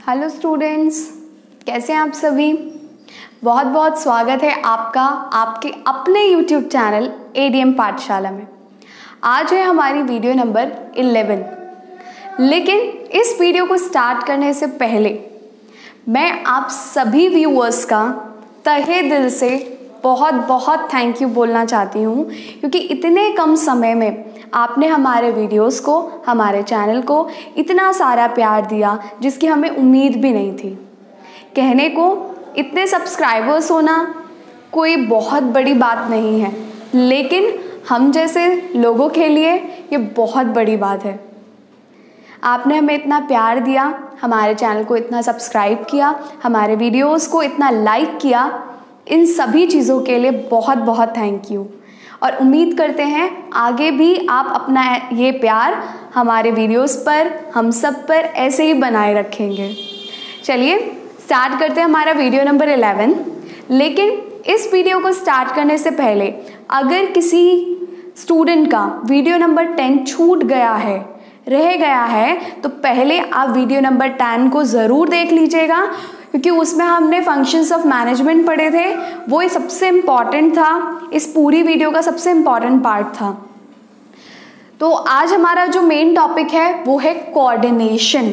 Hello students, कैसे हैं आप सभी। बहुत बहुत स्वागत है आपका आपके अपने यूट्यूब चैनल एडीएम पाठशाला में। आज है हमारी वीडियो नंबर 11। लेकिन इस वीडियो को स्टार्ट करने से पहले मैं आप सभी व्यूअर्स का तहे दिल से बहुत बहुत थैंक यू बोलना चाहती हूँ, क्योंकि इतने कम समय में आपने हमारे वीडियोस को, हमारे चैनल को इतना सारा प्यार दिया जिसकी हमें उम्मीद भी नहीं थी। कहने को इतने सब्सक्राइबर्स होना कोई बहुत बड़ी बात नहीं है, लेकिन हम जैसे लोगों के लिए ये बहुत बड़ी बात है। आपने हमें इतना प्यार दिया, हमारे चैनल को इतना सब्सक्राइब किया, हमारे वीडियोस को इतना लाइक किया, इन सभी चीज़ों के लिए बहुत बहुत थैंक यू। और उम्मीद करते हैं आगे भी आप अपना ये प्यार हमारे वीडियोस पर, हम सब पर ऐसे ही बनाए रखेंगे। चलिए स्टार्ट करते हैं हमारा वीडियो नंबर 11। लेकिन इस वीडियो को स्टार्ट करने से पहले अगर किसी स्टूडेंट का वीडियो नंबर 10 छूट गया है, रह गया है, तो पहले आप वीडियो नंबर 10 को ज़रूर देख लीजिएगा, क्योंकि उसमें हमने फंक्शंस ऑफ मैनेजमेंट पढ़े थे। वो ही सबसे इम्पॉर्टेंट था, इस पूरी वीडियो का सबसे इम्पॉर्टेंट पार्ट था। तो आज हमारा जो मेन टॉपिक है वो है कोऑर्डिनेशन।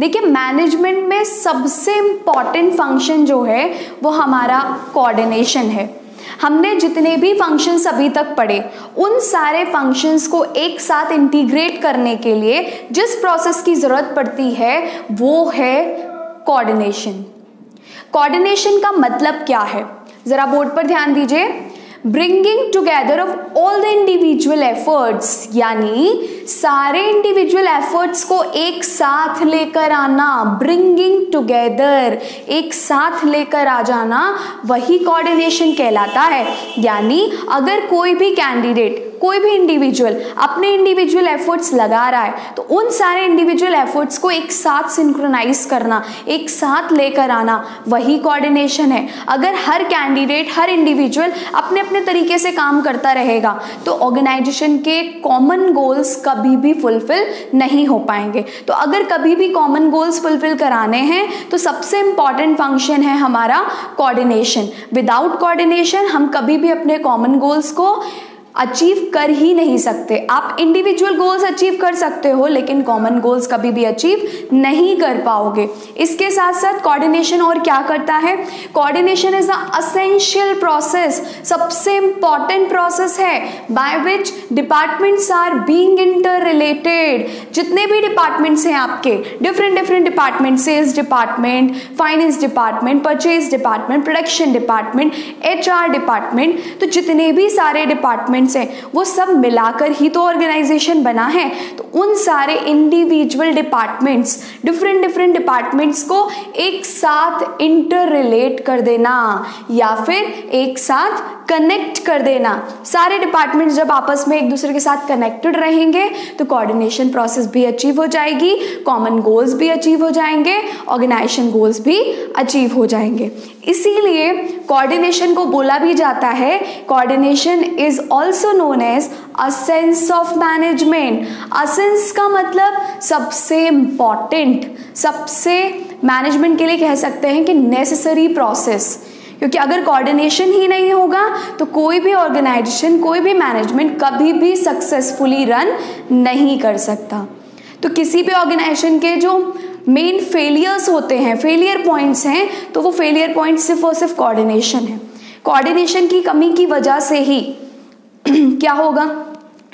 देखिए, मैनेजमेंट में सबसे इम्पॉर्टेंट फंक्शन जो है वो हमारा कोऑर्डिनेशन है। हमने जितने भी फंक्शंस अभी तक पढ़े, उन सारे फंक्शंस को एक साथ इंटीग्रेट करने के लिए जिस प्रोसेस की ज़रूरत पड़ती है वो है कोऑर्डिनेशन। कोऑर्डिनेशन का मतलब क्या है, ज़रा बोर्ड पर ध्यान दीजिए। Bringing together of all the individual efforts, यानी सारे इंडिविजुअल एफर्ट्स को एक साथ लेकर आना। ब्रिंगिंग टुगेदर, एक साथ लेकर आ जाना, वही कोऑर्डिनेशन कहलाता है। यानी अगर कोई भी कैंडिडेट, कोई भी इंडिविजुअल अपने इंडिविजुअल एफर्ट्स लगा रहा है, तो उन सारे इंडिविजुअल एफर्ट्स को एक साथ सिंक्रोनाइज करना, एक साथ लेकर आना, वही कोऑर्डिनेशन है। अगर हर कैंडिडेट, हर इंडिविजुअल अपने अपने तरीके से काम करता रहेगा तो ऑर्गेनाइजेशन के कॉमन गोल्स कभी भी फुलफिल नहीं हो पाएंगे। तो अगर कभी भी कॉमन गोल्स फुलफिल कराने हैं तो सबसे इंपॉर्टेंट फंक्शन है हमारा कोऑर्डिनेशन। विदाउट कोऑर्डिनेशन हम कभी भी अपने कॉमन गोल्स को अचीव कर ही नहीं सकते। आप इंडिविजुअल गोल्स अचीव कर सकते हो, लेकिन कॉमन गोल्स कभी भी अचीव नहीं कर पाओगे। इसके साथ साथ कोऑर्डिनेशन और क्या करता है, coordination is a essential process, सबसे इंपॉर्टेंट प्रोसेस है by which departments are being interrelated. जितने भी डिपार्टमेंट्स हैं आपके, different department, sales department, finance department, purchase department, production department, HR department, तो जितने भी सारे डिपार्टमेंट से वो सब मिलाकर ही तो ऑर्गेनाइजेशन बना है। तो उन सारे इंडिविजुअल डिपार्टमेंट्स, डिफरेंट डिपार्टमेंट्स को एक साथ इंटर रिलेट कर देना या फिर एक साथ कनेक्ट कर देना। सारे डिपार्टमेंट्स जब आपस में एक दूसरे के साथ कनेक्टेड रहेंगे तो कोऑर्डिनेशन प्रोसेस भी अचीव हो जाएगी, कॉमन गोल्स भी अचीव हो जाएंगे, ऑर्गेनाइजेशन गोल्स भी अचीव हो जाएंगे। इसीलिए कोऑर्डिनेशन को बोला भी जाता है, coordination is also known as a sense of management. Essence का मतलब सबसे इंपॉर्टेंट, सबसे मैनेजमेंट के लिए कह सकते हैं कि नेसेसरी प्रोसेस, क्योंकि अगर कोऑर्डिनेशन ही नहीं होगा तो कोई भी ऑर्गेनाइजेशन, कोई भी मैनेजमेंट कभी भी सक्सेसफुली रन नहीं कर सकता। तो किसी भी ऑर्गेनाइजेशन के जो मेन फेलियर्स होते हैं, फेलियर पॉइंट्स हैं, तो वो फेलियर पॉइंट सिर्फ और सिर्फ कोऑर्डिनेशन है। कोऑर्डिनेशन की कमी की वजह से ही क्या होगा,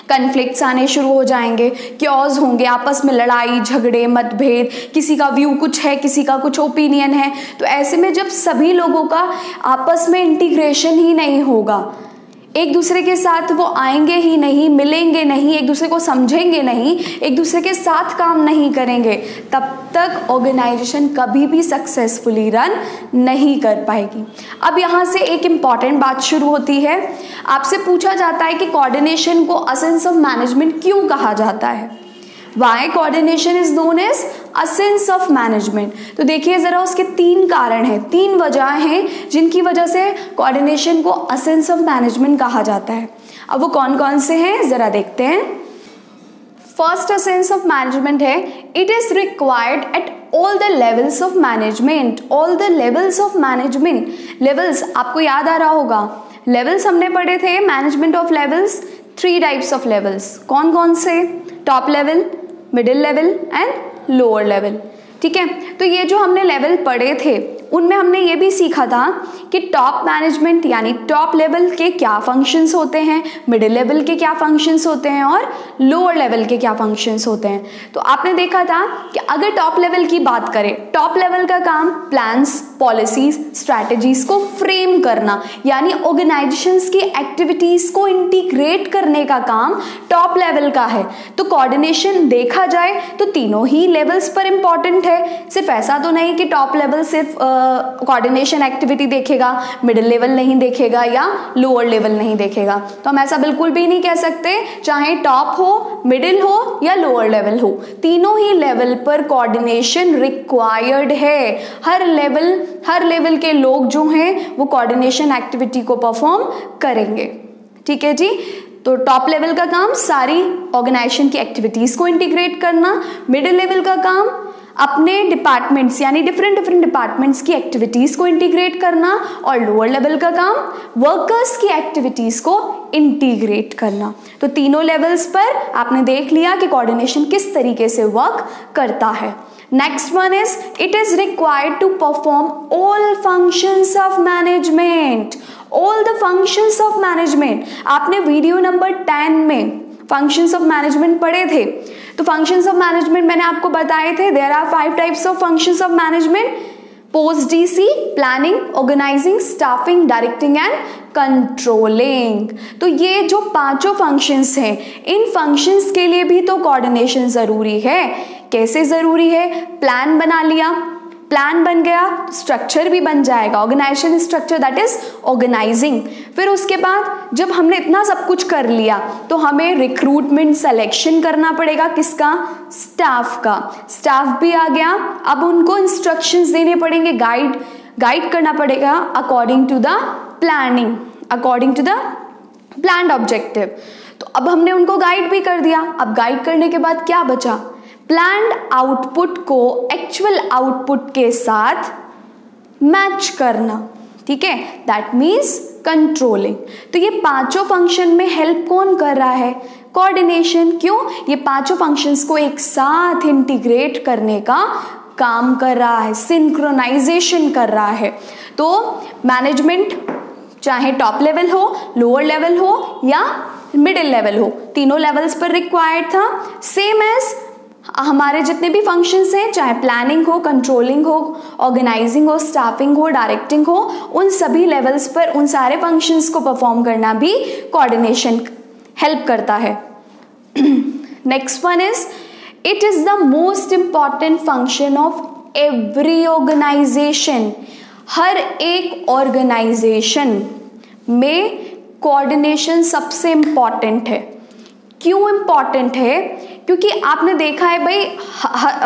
कन्फ्लिक्ट्स आने शुरू हो जाएंगे, क्योज होंगे, आपस में लड़ाई झगड़े मतभेद, किसी का व्यू कुछ है, किसी का कुछ ओपिनियन है। तो ऐसे में जब सभी लोगों का आपस में इंटीग्रेशन ही नहीं होगा, एक दूसरे के साथ वो आएंगे ही नहीं, मिलेंगे नहीं, एक दूसरे को समझेंगे नहीं, एक दूसरे के साथ काम नहीं करेंगे, तब तक ऑर्गेनाइजेशन कभी भी सक्सेसफुली रन नहीं कर पाएगी। अब यहाँ से एक इम्पॉर्टेंट बात शुरू होती है। आपसे पूछा जाता है कि कोऑर्डिनेशन को एसेंस ऑफ मैनेजमेंट क्यों कहा जाता है। Why coordination is known as essence of management. तो देखिए ज़रा, उसके 3 कारण हैं, 3 वजह हैं जिनकी वजह से कोऑर्डिनेशन को एसेंस ऑफ मैनेजमेंट कहा जाता है। अब वो कौन कौन से हैं ज़रा देखते हैं। फर्स्ट एसेंस ऑफ मैनेजमेंट है, it is required at all the levels of management, all the levels of management. Levels आपको याद आ रहा होगा, लेवल्स हमने पढ़े थे, management of levels, 3 types of levels. कौन कौन से? Top level, middle level and lower level. ठीक है, तो ये जो हमने लेवल पढ़े थे उनमें हमने ये भी सीखा था कि टॉप मैनेजमेंट यानी टॉप लेवल के क्या फंक्शंस होते हैं, मिडिल लेवल के क्या फंक्शंस होते हैं और लोअर लेवल के क्या फंक्शंस होते हैं। तो आपने देखा था कि अगर टॉप लेवल की बात करें, टॉप लेवल का काम प्लान्स, पॉलिसीज, स्ट्रैटेजीज को फ्रेम करना यानी ऑर्गेनाइजेशंस की एक्टिविटीज को इंटीग्रेट करने का काम टॉप लेवल का है। तो कोऑर्डिनेशन देखा जाए तो तीनों ही लेवल्स पर इंपॉर्टेंट है। सिर्फ ऐसा तो नहीं कि टॉप लेवल सिर्फ कोऑर्डिनेशन एक्टिविटी देखेगा, मिडिल लेवल नहीं देखेगा या लोअर लेवल नहीं देखेगा। तो हम ऐसा बिल्कुल भी नहीं कह सकते, चाहे टॉप हो, मिडिल हो या लोअर लेवल हो, तीनों ही लेवल पर कोऑर्डिनेशन रिक्वायर्ड है। हर लेवल के लोग जो हैं वो कोऑर्डिनेशन एक्टिविटी को परफॉर्म करेंगे। ठीक है जी, तो टॉप लेवल का काम सारी ऑर्गेनाइजेशन की एक्टिविटीज को इंटीग्रेट करना, मिडिल लेवल का काम अपने डिपार्टमेंट्स यानी डिफरेंट डिपार्टमेंट्स की एक्टिविटीज को इंटीग्रेट करना, और लोअर लेवल का काम वर्कर्स की एक्टिविटीज को इंटीग्रेट करना। तो तीनों लेवल्स पर आपने देख लिया कि कोऑर्डिनेशन किस तरीके से वर्क करता है। Next one is it is required to perform all functions of management, all the functions of management. आपने वीडियो नंबर 10 में फंक्शंस ऑफ मैनेजमेंट पढ़े थे। तो फंक्शंस ऑफ मैनेजमेंट मैंने आपको बताए थे, there are 5 types of functions of management, POSDC, planning, organizing, staffing, directing and controlling. तो ये जो 5 फंक्शंस हैं, इन फंक्शंस के लिए भी तो कोऑर्डिनेशन जरूरी है। कैसे जरूरी है? प्लान बना लिया, प्लान बन गया, स्ट्रक्चर भी बन जाएगा, organization structure that is organizing. फिर उसके बाद जब हमने इतना सब कुछ कर लिया तो हमें रिक्रूटमेंट, सिलेक्शन करना पड़ेगा, किसका? स्टाफ का। स्टाफ भी आ गया, अब उनको इंस्ट्रक्शंस देने पड़ेंगे, गाइड करना पड़ेगा according to the planning, according to the planned objective. तो अब हमने उनको गाइड भी कर दिया। अब गाइड करने के बाद क्या बचा? प्लान्ड आउटपुट को एक्चुअल आउटपुट के साथ मैच करना। ठीक है, दैट मीन्स कंट्रोलिंग। तो ये 5 फंक्शन में हेल्प कौन कर रहा है? कोऑर्डिनेशन। क्यों? ये 5 फंक्शंस को एक साथ इंटीग्रेट करने का काम कर रहा है, सिंक्रोनाइजेशन कर रहा है। तो मैनेजमेंट चाहे टॉप लेवल हो, लोअर लेवल हो या मिडिल लेवल हो, तीनों लेवल्स पर रिक्वायर्ड था। सेम एज हमारे जितने भी फंक्शंस हैं, चाहे प्लानिंग हो, कंट्रोलिंग हो, ऑर्गेनाइजिंग हो, स्टाफिंग हो, डायरेक्टिंग हो, उन सभी लेवल्स पर उन सारे फंक्शंस को परफॉर्म करना भी कोऑर्डिनेशन हेल्प करता है। Next one is it is the most important function of every organization. हर एक ऑर्गेनाइजेशन में कोऑर्डिनेशन सबसे इंपॉर्टेंट है। क्यों इंपॉर्टेंट है? क्योंकि आपने देखा है भाई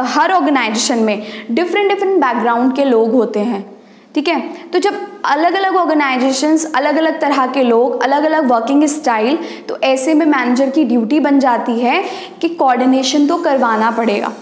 हर ऑर्गेनाइजेशन में डिफरेंट बैकग्राउंड के लोग होते हैं। ठीक है, तो जब अलग अलग ऑर्गेनाइजेशंस, अलग अलग तरह के लोग, अलग अलग वर्किंग स्टाइल, तो ऐसे में मैनेजर की ड्यूटी बन जाती है कि कोऑर्डिनेशन तो करवाना पड़ेगा।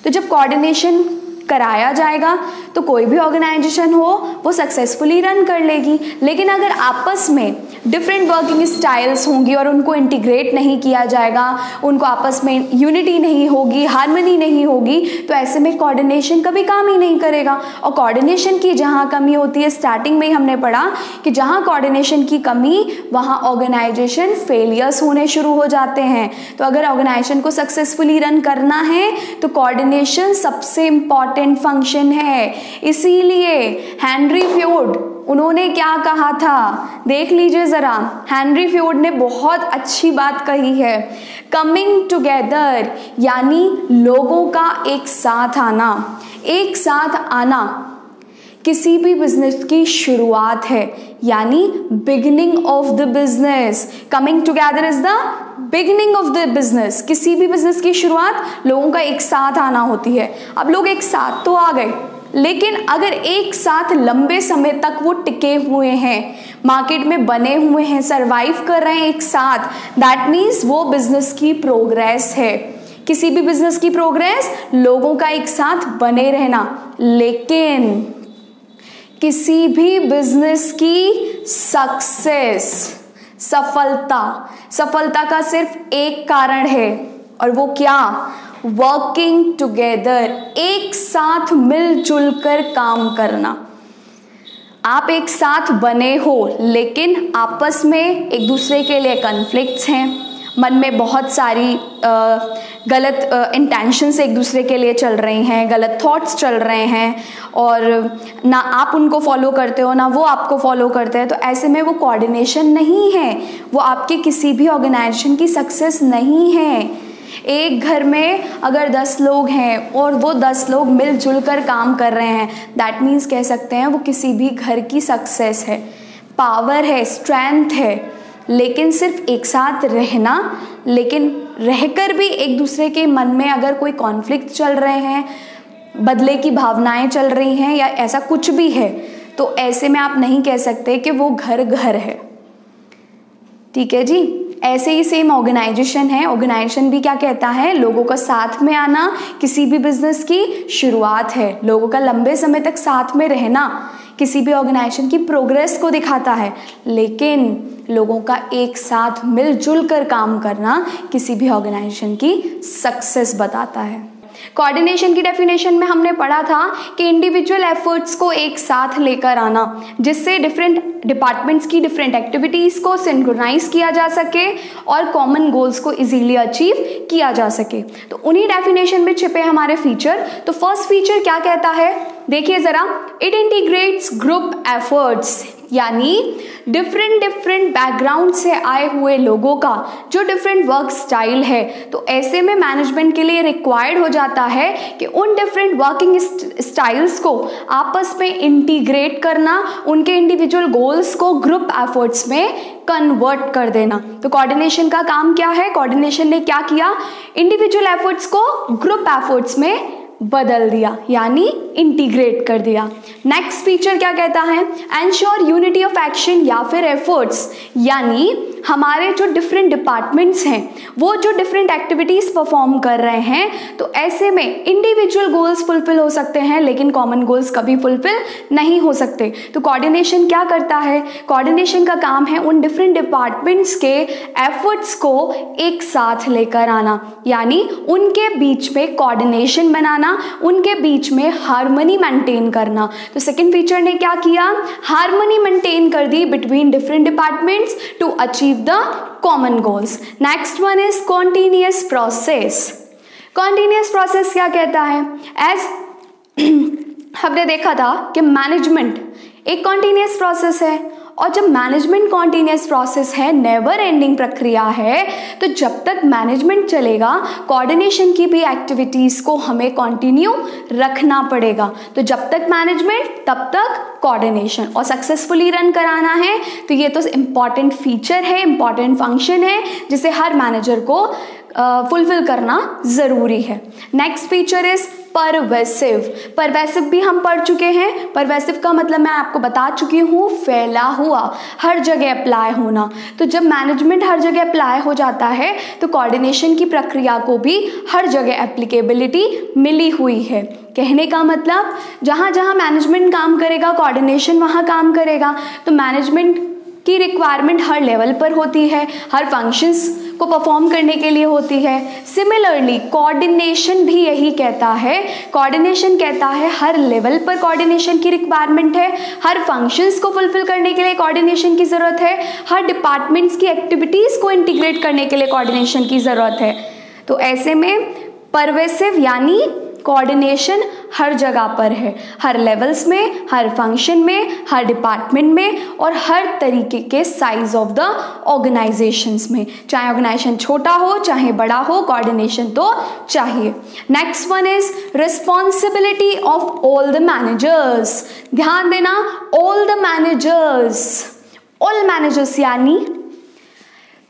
तो जब कोऑर्डिनेशन कराया जाएगा तो कोई भी ऑर्गेनाइजेशन हो वो सक्सेसफुली रन कर लेगी। लेकिन अगर आपस में डिफरेंट वर्किंग स्टाइल्स होंगी और उनको इंटीग्रेट नहीं किया जाएगा, उनको आपस में यूनिटी नहीं होगी, हार्मनी नहीं होगी, तो ऐसे में कोऑर्डिनेशन कभी काम ही नहीं करेगा। और कोऑर्डिनेशन की जहाँ कमी होती है, स्टार्टिंग में ही हमने पढ़ा कि जहाँ कोऑर्डिनेशन की कमी वहाँ ऑर्गेनाइजेशन फेलियर्स होने शुरू हो जाते हैं। तो अगर ऑर्गेनाइजेशन को सक्सेसफुली रन करना है तो कोऑर्डिनेशन सबसे इम्पॉर्टेंट फंक्शन है। इसीलिए हेनरी फ्योर्ड, उन्होंने क्या कहा था, देख लीजिए जरा। हेनरी फ्योर्ड ने बहुत अच्छी बात कही है, कमिंग टुगेदर यानी लोगों का एक साथ आना। एक साथ आना किसी भी बिजनेस की शुरुआत है, यानी beginning of the business. Coming together is the beginning of the business. किसी भी बिजनेस की शुरुआत लोगों का एक साथ आना होती है। अब लोग एक साथ तो आ गए, लेकिन अगर एक साथ लंबे समय तक वो टिके हुए हैं, मार्केट में बने हुए हैं, सरवाइव कर रहे हैं एक साथ, दैट मीन्स वो बिजनेस की प्रोग्रेस है। किसी भी बिजनेस की प्रोग्रेस, लोगों का एक साथ बने रहना। लेकिन किसी भी बिजनेस की सक्सेस, सफलता का सिर्फ एक कारण है, और वो क्या? वर्किंग टुगेदर, एक साथ मिलजुल कर काम करना। आप एक साथ बने हो, लेकिन आपस में एक दूसरे के लिए कॉन्फ्लिक्ट्स हैं, मन में बहुत सारी गलत इंटेंशंस एक दूसरे के लिए चल रही हैं, गलत थॉट्स चल रहे हैं, और ना आप उनको फॉलो करते हो ना वो आपको फॉलो करते हैं। तो ऐसे में वो कोऑर्डिनेशन नहीं है, वो आपके किसी भी ऑर्गेनाइजेशन की सक्सेस नहीं है। एक घर में अगर 10 लोग हैं और वो 10 लोग मिलजुल कर काम कर रहे हैं, दैट मीन्स कह सकते हैं वो किसी भी घर की सक्सेस है, पावर है, स्ट्रेंथ है। लेकिन सिर्फ एक साथ रहना, लेकिन रहकर भी एक दूसरे के मन में अगर कोई कॉन्फ्लिक्ट चल रहे हैं, बदले की भावनाएं चल रही हैं, या ऐसा कुछ भी है, तो ऐसे में आप नहीं कह सकते कि वो घर है। ठीक है जी। ऐसे ही सेम ऑर्गेनाइजेशन है, ऑर्गेनाइजेशन भी क्या कहता है? लोगों का साथ में आना किसी भी बिजनेस की शुरुआत है। लोगों का लंबे समय तक साथ में रहना किसी भी ऑर्गेनाइजेशन की प्रोग्रेस को दिखाता है, लेकिन लोगों का एक साथ मिलजुल कर काम करना किसी भी ऑर्गेनाइजेशन की सक्सेस बताता है। कोऑर्डिनेशन की डेफिनेशन में हमने पढ़ा था कि इंडिविजुअल एफर्ट्स को एक साथ लेकर आना, जिससे डिफरेंट डिपार्टमेंट्स की डिफरेंट एक्टिविटीज़ को सिंक्रोनाइज किया जा सके और कॉमन गोल्स को इजीली अचीव किया जा सके। तो उन्हीं डेफिनेशन में छिपे हमारे फीचर। तो फर्स्ट फीचर क्या कहता है, देखिए ज़रा, इट इंटीग्रेट्स ग्रुप एफर्ट्स, यानी डिफरेंट बैकग्राउंड से आए हुए लोगों का जो डिफरेंट वर्क स्टाइल है, तो ऐसे में मैनेजमेंट के लिए रिक्वायर्ड हो जाता है कि उन डिफरेंट वर्किंग स्टाइल्स को आपस में इंटीग्रेट करना, उनके इंडिविजुअल गोल्स को ग्रुप एफर्ट्स में कन्वर्ट कर देना। तो कोऑर्डिनेशन का काम क्या है? कोऑर्डिनेशन ने क्या किया? इंडिविजुअल एफर्ट्स को ग्रुप एफर्ट्स में बदल दिया, यानी इंटीग्रेट कर दिया। नेक्स्ट फीचर क्या कहता है? एंश्योर यूनिटी ऑफ एक्शन या फिर एफर्ट्स, यानी हमारे जो डिफरेंट डिपार्टमेंट्स हैं वो जो डिफरेंट एक्टिविटीज़ परफॉर्म कर रहे हैं, तो ऐसे में इंडिविजुअल गोल्स फुलफिल हो सकते हैं, लेकिन कॉमन गोल्स कभी फुलफिल नहीं हो सकते। तो कोऑर्डिनेशन क्या करता है? कोऑर्डिनेशन का काम है उन डिफरेंट डिपार्टमेंट्स के एफर्ट्स को एक साथ लेकर आना, यानी उनके बीच में कोऑर्डिनेशन बनाना, उनके बीच में हार्मनी मेंटेन करना। तो सेकंड फीचर ने क्या किया? हार्मनी मेंटेन कर दी between different departments to achieve the common goals. Next one is continuous process. Continuous process क्या कहता है? हमने देखा था कि मैनेजमेंट एक कॉन्टिन्यूस प्रोसेस है, और जब मैनेजमेंट कॉन्टिन्यूस प्रोसेस है, नेवर एंडिंग प्रक्रिया है, तो जब तक मैनेजमेंट चलेगा, कोऑर्डिनेशन की भी एक्टिविटीज़ को हमें कंटिन्यू रखना पड़ेगा। तो जब तक मैनेजमेंट तब तक कोऑर्डिनेशन, और सक्सेसफुली रन कराना है, तो ये तो इम्पॉर्टेंट फीचर है, इम्पॉर्टेंट फंक्शन है, जिसे हर मैनेजर को फुलफिल करना ज़रूरी है। Next feature is pervasive. Pervasive भी हम पढ़ चुके हैं। परवेसिव का मतलब मैं आपको बता चुकी हूँ, फैला हुआ, हर जगह अप्लाई होना। तो जब मैनेजमेंट हर जगह अप्लाई हो जाता है, तो कोऑर्डिनेशन की प्रक्रिया को भी हर जगह एप्लीकेबिलिटी मिली हुई है। कहने का मतलब जहाँ जहाँ मैनेजमेंट काम करेगा, कोऑर्डिनेशन वहाँ काम करेगा। तो मैनेजमेंट की रिक्वायरमेंट हर लेवल पर होती है, हर फंक्शंस को परफॉर्म करने के लिए होती है। सिमिलरली कोऑर्डिनेशन भी यही कहता है। कोऑर्डिनेशन कहता है हर लेवल पर कोऑर्डिनेशन की रिक्वायरमेंट है, हर फंक्शंस को फुलफिल करने के लिए कोऑर्डिनेशन की ज़रूरत है, हर डिपार्टमेंट्स की एक्टिविटीज़ को इंटीग्रेट करने के लिए कोऑर्डिनेशन की ज़रूरत है। तो ऐसे में परवेसिव यानी कोऑर्डिनेशन हर जगह पर है, हर लेवल्स में, हर फंक्शन में, हर डिपार्टमेंट में, और हर तरीके के साइज ऑफ द ऑर्गेनाइजेशंस में। चाहे ऑर्गेनाइजेशन छोटा हो चाहे बड़ा हो, कोऑर्डिनेशन तो चाहिए। Next one is responsibility of all the managers. ध्यान देना, all the managers, all managers यानी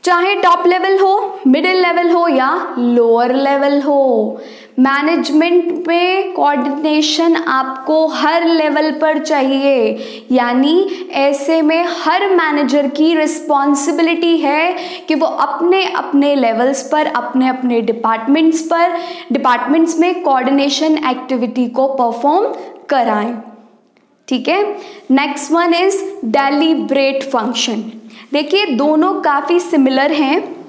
चाहे टॉप लेवल हो, मिडिल लेवल हो या लोअर लेवल हो। मैनेजमेंट में कोऑर्डिनेशन आपको हर लेवल पर चाहिए, यानी ऐसे में हर मैनेजर की रिस्पॉन्सिबिलिटी है कि वो अपने अपने लेवल्स पर, अपने अपने डिपार्टमेंट्स में कोऑर्डिनेशन एक्टिविटी को परफॉर्म कराएं। ठीक है। Next one is deliberate function. देखिए दोनों काफ़ी सिमिलर हैं।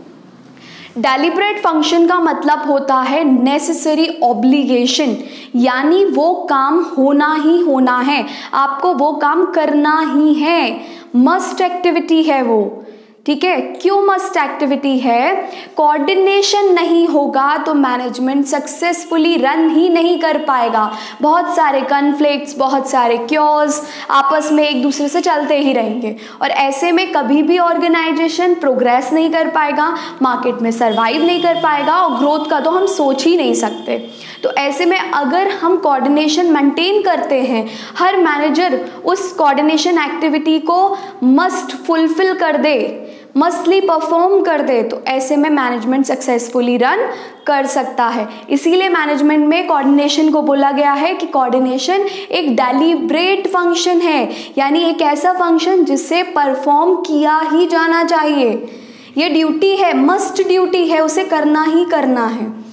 डेलिब्रेट फंक्शन का मतलब होता है नेसेसरी ऑब्लिगेशन, यानी वो काम होना ही होना है, आपको वो काम करना ही है, मस्ट एक्टिविटी है वो। ठीक है। क्यों मस्ट एक्टिविटी है? कोऑर्डिनेशन नहीं होगा तो मैनेजमेंट सक्सेसफुली रन ही नहीं कर पाएगा। बहुत सारे कॉन्फ्लिक्ट्स, बहुत सारे क्योर्स आपस में एक दूसरे से चलते ही रहेंगे और ऐसे में कभी भी ऑर्गेनाइजेशन प्रोग्रेस नहीं कर पाएगा, मार्केट में सर्वाइव नहीं कर पाएगा और ग्रोथ का तो हम सोच ही नहीं सकते। तो ऐसे में अगर हम कोऑर्डिनेशन मेंटेन करते हैं, हर मैनेजर उस कोऑर्डिनेशन एक्टिविटी को मस्ट फुलफिल कर दे, मस्टली परफॉर्म कर दे, तो ऐसे में मैनेजमेंट सक्सेसफुली रन कर सकता है। इसीलिए मैनेजमेंट में कोऑर्डिनेशन को बोला गया है कि कोऑर्डिनेशन एक डेलिब्रेट फंक्शन है, यानी एक ऐसा फंक्शन जिसे परफॉर्म किया ही जाना चाहिए। ये ड्यूटी है, मस्ट ड्यूटी है, उसे करना ही करना है।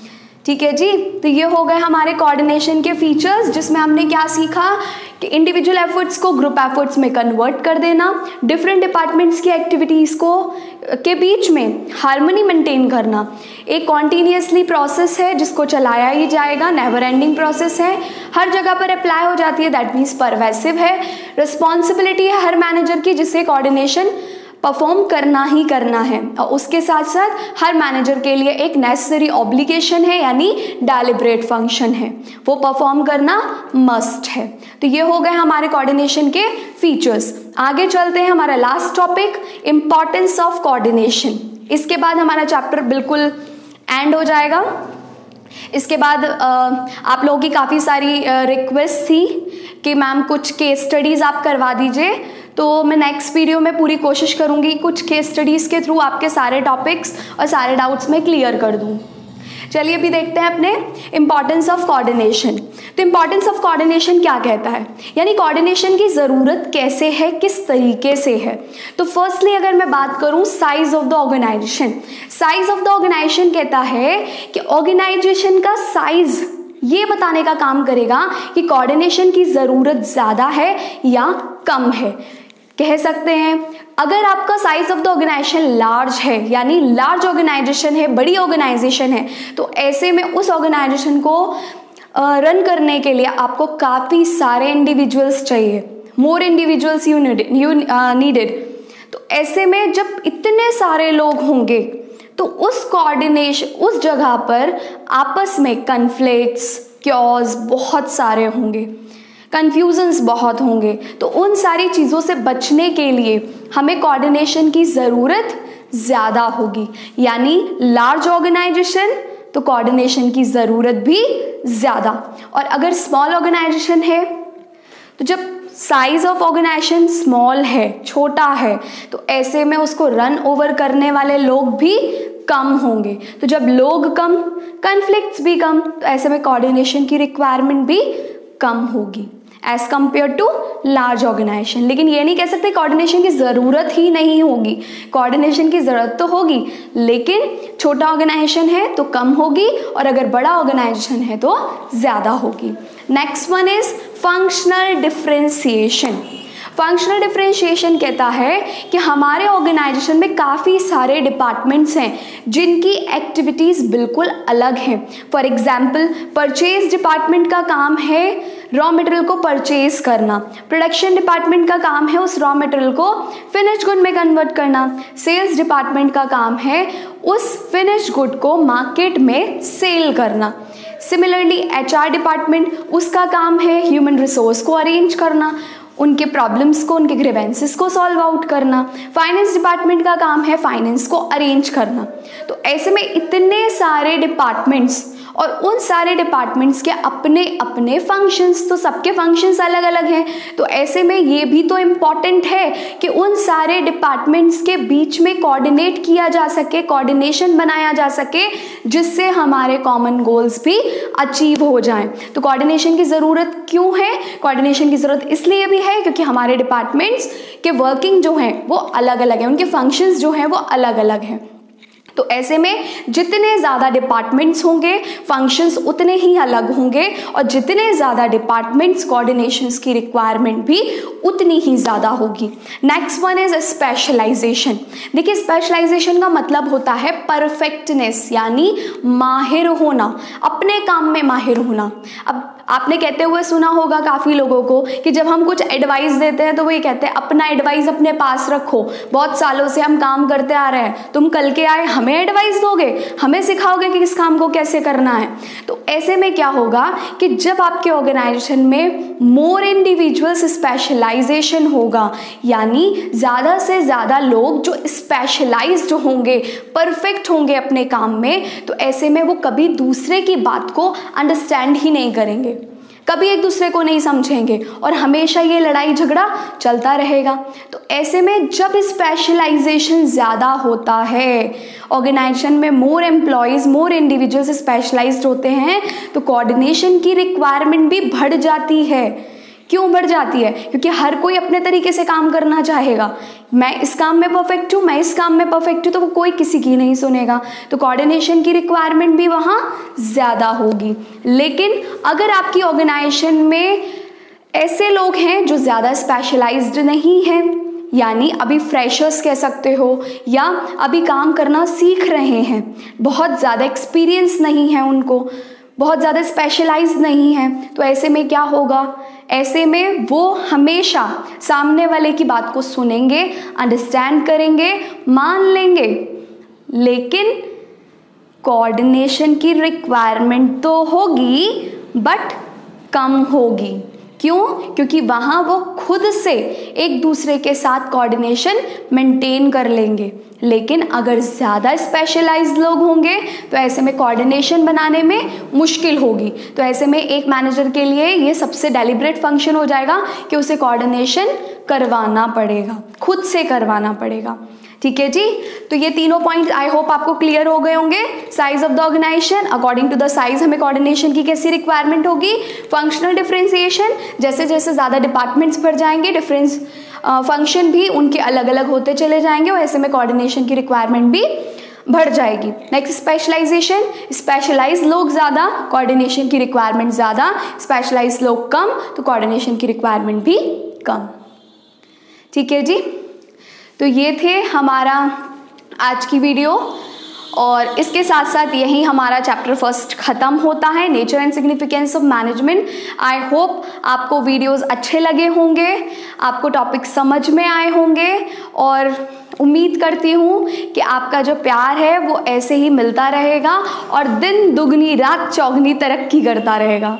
ठीक है जी। तो ये हो गए हमारे कोऑर्डिनेशन के फीचर्स, जिसमें हमने क्या सीखा कि इंडिविजुअल एफर्ट्स को ग्रुप एफर्ट्स में कन्वर्ट कर देना, डिफरेंट डिपार्टमेंट्स की एक्टिविटीज़ को के बीच में हार्मनी मेंटेन करना, एक कॉन्टीन्यूसली प्रोसेस है जिसको चलाया ही जाएगा, नेवर एंडिंग प्रोसेस है, हर जगह पर अप्लाई हो जाती है, दैट मीन्स परवेसिव है, रिस्पॉन्सिबिलिटी है हर मैनेजर की जिसे कोऑर्डिनेशन परफॉर्म करना ही करना है, और उसके साथ साथ हर मैनेजर के लिए एक नेसेसरी ऑब्लिगेशन है, यानी डेलिब्रेट फंक्शन है, वो परफॉर्म करना मस्ट है। तो ये हो गए हमारे कोऑर्डिनेशन के फीचर्स। आगे चलते हैं, हमारा last topic importance of coordination. इसके बाद हमारा चैप्टर बिल्कुल एंड हो जाएगा। इसके बाद आप लोगों की काफ़ी सारी रिक्वेस्ट थी कि मैम कुछ केस स्टडीज़ आप करवा दीजिए, तो मैं नेक्स्ट वीडियो में पूरी कोशिश करूँगी कुछ केस स्टडीज़ के थ्रू आपके सारे टॉपिक्स और सारे डाउट्स में क्लियर कर दूँ। चलिए अभी देखते हैं अपने इम्पॉर्टेंस ऑफ कोऑर्डिनेशन। तो इम्पॉर्टेंस ऑफ कोऑर्डिनेशन क्या कहता है, यानी कोऑर्डिनेशन की ज़रूरत कैसे है, किस तरीके से है। तो फर्स्टली अगर मैं बात करूँ size of the organization, size of the organization कहता है कि ऑर्गेनाइजेशन का साइज ये बताने का काम करेगा कि कोऑर्डिनेशन की ज़रूरत ज़्यादा है या कम है। कह सकते हैं अगर आपका size of the organization large है, यानी लार्ज ऑर्गेनाइजेशन है, बड़ी ऑर्गेनाइजेशन है, तो ऐसे में उस ऑर्गेनाइजेशन को रन करने के लिए आपको काफ़ी सारे इंडिविजुअल्स चाहिए, मोर इंडिविजुअल्स यू नीडेड। तो ऐसे में जब इतने सारे लोग होंगे तो उस कोऑर्डिनेशन, उस जगह पर आपस में कॉन्फ्लिक्ट्स, क्योर्स बहुत सारे होंगे, कन्फ्यूजन्स बहुत होंगे। तो उन सारी चीज़ों से बचने के लिए हमें कोऑर्डिनेशन की ज़रूरत ज़्यादा होगी, यानी लार्ज ऑर्गेनाइजेशन तो कोऑर्डिनेशन की ज़रूरत भी ज़्यादा। और अगर स्मॉल ऑर्गेनाइजेशन है तो जब साइज ऑफ ऑर्गेनाइजेशन स्मॉल है, छोटा है, तो ऐसे में उसको रन ओवर करने वाले लोग भी कम होंगे। तो जब लोग कम, कॉन्फ्लिक्ट्स भी कम, तो ऐसे में कोऑर्डिनेशन की रिक्वायरमेंट भी कम होगी as compare to large organization. लेकिन ये नहीं कह सकते कोऑर्डिनेशन की ज़रूरत ही नहीं होगी, कोऑर्डिनेशन की ज़रूरत तो होगी, लेकिन छोटा ऑर्गेनाइजेशन है तो कम होगी और अगर बड़ा ऑर्गेनाइजेशन है तो ज़्यादा होगी। Next one is functional differentiation. Functional differentiation कहता है कि हमारे ऑर्गेनाइजेशन में काफ़ी सारे डिपार्टमेंट्स हैं जिनकी एक्टिविटीज़ बिल्कुल अलग हैं। फॉर एग्जाम्पल परचेज डिपार्टमेंट का काम है रॉ मटेरियल को परचेज करना, प्रोडक्शन डिपार्टमेंट का काम है उस रॉ मटेरियल को फिनिश गुड में कन्वर्ट करना, सेल्स डिपार्टमेंट का काम है उस फिनिश गुड को मार्केट में सेल करना। सिमिलरली एचआर डिपार्टमेंट, उसका काम है ह्यूमन रिसोर्स को अरेंज करना, उनके प्रॉब्लम्स को, उनके ग्रीवेंसेस को सॉल्व आउट करना। फाइनेंस डिपार्टमेंट का काम है फाइनेंस को अरेंज करना। तो ऐसे में इतने सारे डिपार्टमेंट्स और उन सारे डिपार्टमेंट्स के अपने अपने फंक्शंस, तो सबके फंक्शंस अलग अलग हैं। तो ऐसे में ये भी तो इम्पॉर्टेंट है कि उन सारे डिपार्टमेंट्स के बीच में कोऑर्डिनेट किया जा सके, कोऑर्डिनेशन बनाया जा सके, जिससे हमारे कॉमन गोल्स भी अचीव हो जाएं। तो कोऑर्डिनेशन की ज़रूरत क्यों है? कोऑर्डिनेशन की ज़रूरत इसलिए भी है क्योंकि हमारे डिपार्टमेंट्स के वर्किंग जो हैं वो अलग अलग हैं, उनके फंक्शंस जो हैं वो अलग अलग हैं। तो ऐसे में जितने ज़्यादा डिपार्टमेंट्स होंगे, फंक्शंस उतने ही अलग होंगे, और जितने ज़्यादा डिपार्टमेंट्स, कोऑर्डिनेशंस की रिक्वायरमेंट भी उतनी ही ज़्यादा होगी। Next one is specialization. देखिए, स्पेशलाइजेशन का मतलब होता है परफेक्टनेस, यानी माहिर होना, अपने काम में माहिर होना। अब आपने कहते हुए सुना होगा काफ़ी लोगों को कि जब हम कुछ एडवाइस देते हैं तो वो ये कहते हैं अपना एडवाइस अपने पास रखो, बहुत सालों से हम काम करते आ रहे हैं, तुम कल के आए हमें एडवाइस दोगे, हमें सिखाओगे कि किस काम को कैसे करना है। तो ऐसे में क्या होगा कि जब आपके ऑर्गेनाइजेशन में मोर इंडिविजुअल्स स्पेशलाइजेशन होगा, यानी ज़्यादा से ज़्यादा लोग जो स्पेशलाइज्ड होंगे, परफेक्ट होंगे अपने काम में, तो ऐसे में वो कभी दूसरे की बात को अंडरस्टैंड ही नहीं करेंगे, कभी एक दूसरे को नहीं समझेंगे, और हमेशा ये लड़ाई झगड़ा चलता रहेगा। तो ऐसे में जब स्पेशलाइजेशन ज़्यादा होता है, ऑर्गेनाइजेशन में मोर एम्प्लॉयज़, मोर इंडिविजुअल्स स्पेशलाइज्ड होते हैं, तो कोऑर्डिनेशन की रिक्वायरमेंट भी बढ़ जाती है। क्यों बढ़ जाती है? क्योंकि हर कोई अपने तरीके से काम करना चाहेगा। मैं इस काम में परफेक्ट हूँ, मैं इस काम में परफेक्ट हूँ, तो वो कोई किसी की नहीं सुनेगा। तो कोऑर्डिनेशन की रिक्वायरमेंट भी वहाँ ज़्यादा होगी। लेकिन अगर आपकी ऑर्गेनाइजेशन में ऐसे लोग हैं जो ज़्यादा स्पेशलाइज्ड नहीं हैं, यानी अभी फ्रेशर्स कह सकते हो, या अभी काम करना सीख रहे हैं, बहुत ज़्यादा एक्सपीरियंस नहीं है उनको, बहुत ज़्यादा स्पेशलाइज्ड नहीं है, तो ऐसे में क्या होगा? ऐसे में वो हमेशा सामने वाले की बात को सुनेंगे, अंडरस्टैंड करेंगे, मान लेंगे, लेकिन कोऑर्डिनेशन की रिक्वायरमेंट तो होगी बट कम होगी। क्यों? क्योंकि वहाँ वो खुद से एक दूसरे के साथ कोऑर्डिनेशन मेंटेन कर लेंगे। लेकिन अगर ज़्यादा स्पेशलाइज्ड लोग होंगे तो ऐसे में कोऑर्डिनेशन बनाने में मुश्किल होगी। तो ऐसे में एक मैनेजर के लिए ये सबसे डेलिब्रेट फंक्शन हो जाएगा कि उसे कोऑर्डिनेशन करवाना पड़ेगा, खुद से करवाना पड़ेगा। ठीक है जी, तो ये तीनों पॉइंट आई होप आपको क्लियर हो गए होंगे। Size of the organization, according to the size हमें कोऑर्डिनेशन की कैसी रिक्वायरमेंट होगी। फंक्शनल डिफरेंशिएशन, जैसे जैसे ज़्यादा डिपार्टमेंट्स बढ़ जाएंगे, डिफरेंस फंक्शन भी उनके अलग अलग होते चले जाएंगे, और ऐसे में कोऑर्डिनेशन की रिक्वायरमेंट भी बढ़ जाएगी। नेक्स्ट स्पेशलाइजेशन, स्पेशलाइज लोग ज़्यादा, कोऑर्डिनेशन की रिक्वायरमेंट ज़्यादा, स्पेशलाइज लोग कम, तो कोऑर्डिनेशन की रिक्वायरमेंट भी कम। ठीक है जी, तो ये थे हमारा आज की वीडियो, और इसके साथ साथ यही हमारा चैप्टर फर्स्ट ख़त्म होता है, nature and significance of management. I hope आपको वीडियोस अच्छे लगे होंगे, आपको टॉपिक समझ में आए होंगे, और उम्मीद करती हूँ कि आपका जो प्यार है वो ऐसे ही मिलता रहेगा और दिन दुगनी रात चौगनी तरक्की करता रहेगा।